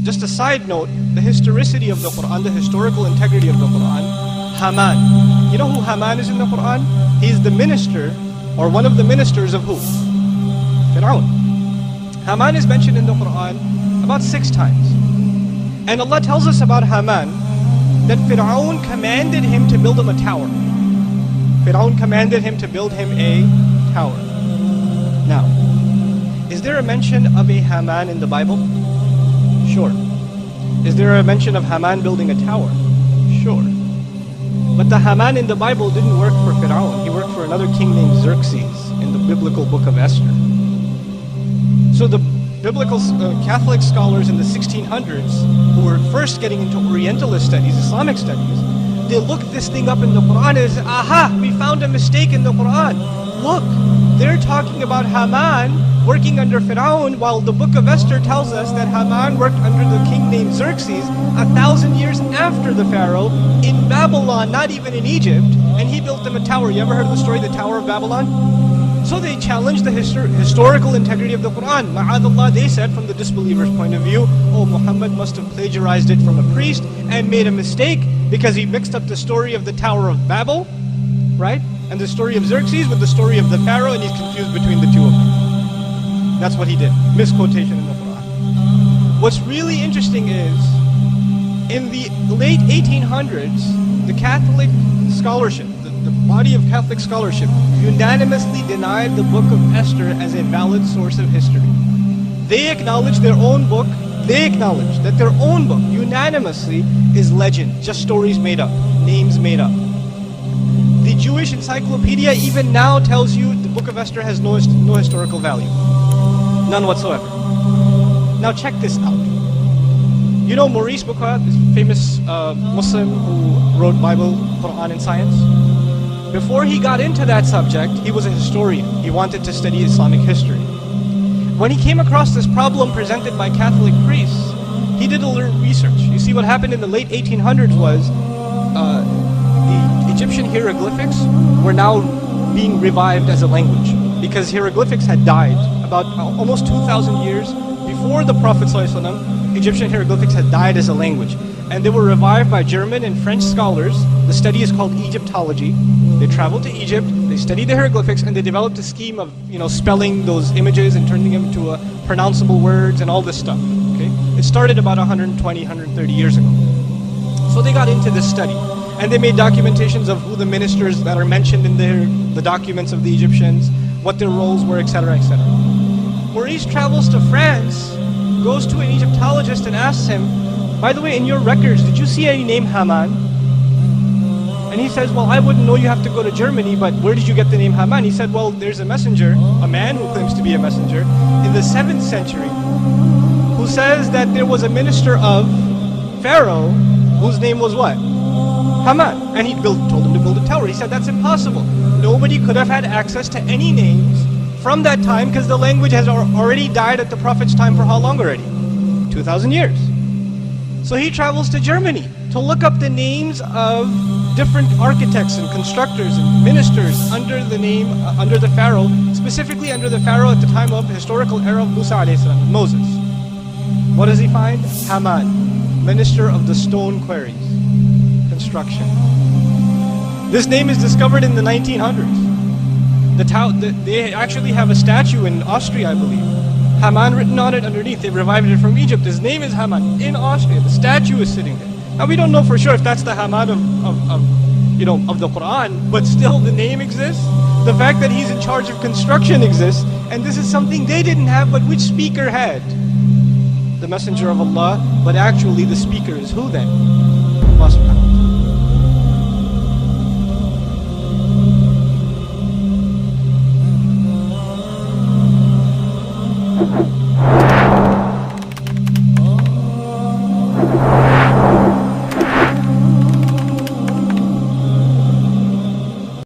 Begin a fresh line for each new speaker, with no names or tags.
just a side note, the historicity of the Quran, the historical integrity of the Quran, Haman. You know who Haman is in the Quran? He's the minister, or one of the ministers of who? Fir'aun. Haman is mentioned in the Quran about 6 times. And Allah tells us about Haman that Fir'aun commanded him to build him a tower. Fir'aun commanded him to build him a tower. Now, is there a mention of a Haman in the Bible? Sure. Is there a mention of Haman building a tower? Sure. But the Haman in the Bible didn't work for Fir'aun. He worked for another king named Xerxes in the biblical book of Esther. So the biblical Catholic scholars in the 1600s who were first getting into Orientalist studies, Islamic studies, they looked this thing up in the Quran and said, aha, we found a mistake in the Quran. Look, they're talking about Haman working under Fir'aun, while the book of Esther tells us that Haman worked under the king named Xerxes 1,000 years after the Pharaoh in Babylon, not even in Egypt, and he built them a tower. You ever heard of the story, the Tower of Babylon? So they challenged the historical integrity of the Quran. Ma'adallah, they said from the disbeliever's point of view, oh, Muhammad must have plagiarized it from a priest and made a mistake because he mixed up the story of the Tower of Babel, right? And the story of Xerxes with the story of the Pharaoh, and he's confused between the two of them. That's what he did. Misquotation in the Quran. What's really interesting is, in the late 1800s, the Catholic scholarship, the body of Catholic scholarship, unanimously denied the book of Esther as a valid source of history. They acknowledged their own book, they acknowledged that their own book, unanimously, is legend, just stories made up, names made up. The Jewish encyclopedia even now tells you the book of Esther has no historical value. None whatsoever. Now check this out. You know Maurice Bucquet, this famous Muslim who wrote Bible, Quran and science? Before he got into that subject, he was a historian. He wanted to study Islamic history. When he came across this problem presented by Catholic priests, he did a little research. You see, what happened in the late 1800s was the Egyptian hieroglyphics were now being revived as a language, because hieroglyphics had died about almost 2,000 years before the Prophet ﷺ. Egyptian hieroglyphics had died as a language, and they were revived by German and French scholars. The study is called Egyptology. They traveled to Egypt, they studied the hieroglyphics, and they developed a scheme of spelling those images and turning them into pronounceable words and all this stuff. Okay, it started about 120, 130 years ago. So they got into this study, and they made documentations of who the ministers that are mentioned in the documents of the Egyptians, what their roles were, etc., etc. Maurice travels to France, goes to an Egyptologist and asks him, by the way, in your records, did you see any name Haman? And he says, well, I wouldn't know, you have to go to Germany, but where did you get the name Haman? He said, well, there's a messenger, a man who claims to be a messenger, in the 7th century, who says that there was a minister of Pharaoh, whose name was what? Haman. And he told him to build a tower. He said, that's impossible. Nobody could have had access to any names from that time, because the language has already died at the Prophet's time for how long already? 2,000 years. So he travels to Germany to look up the names of different architects and constructors and ministers under the name, under the Pharaoh, specifically under the Pharaoh at the time of the historical era of Musa alayhi salam, Moses. What does he find? Haman, minister of the stone quarries, construction. This name is discovered in the 1900s. They actually have a statue in Austria, I believe. Haman written on it underneath. They revived it from Egypt. His name is Haman in Austria. The statue is sitting there. Now we don't know for sure if that's the Haman of the Quran, but still the name exists. The fact that he's in charge of construction exists, and this is something they didn't have, but which speaker had? The Messenger of Allah, but actually the speaker is who then? Allah subhanahu wa ta'ala.